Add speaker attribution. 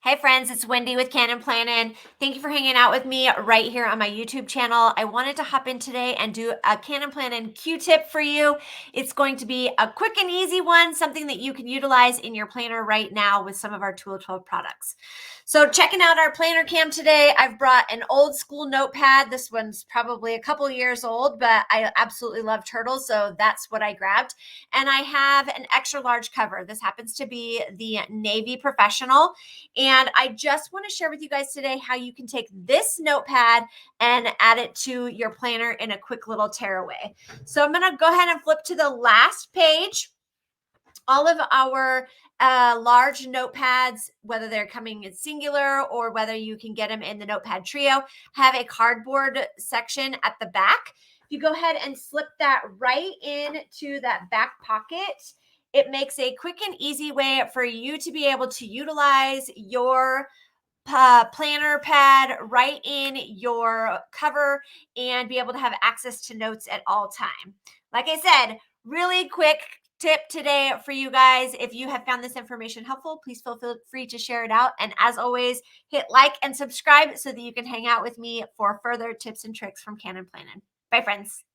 Speaker 1: Hey friends, it's Wendy with Cannin Plannin. Thank you for hanging out with me right here on my YouTube channel. I wanted to hop in today and do a Cannin Plannin Q-tip for you. It's going to be a quick and easy one, something that you can utilize in your planner right now with some of our Tula XII products. So checking out our planner cam today, I've brought an old school notepad. This one's probably a couple years old, but I absolutely love turtles, so that's what I grabbed. And I have an extra large cover. This happens to be the Navy Professional. And I just want to share with you guys today how you can take this notepad and add it to your planner in a quick little tearaway. So I'm going to go ahead and flip to the last page. All of our large notepads, whether they're coming in singular or whether you can get them in the notepad trio, have a cardboard section at the back. If you go ahead and slip that right into that back pocket, it makes a quick and easy way for you to be able to utilize your planner pad right in your cover and be able to have access to notes at all time. Like I said, really quick tip today for you guys. If you have found this information helpful, please feel free to share it out. And as always, hit like and subscribe so that you can hang out with me for further tips and tricks from Cannin Plannin. Bye, friends.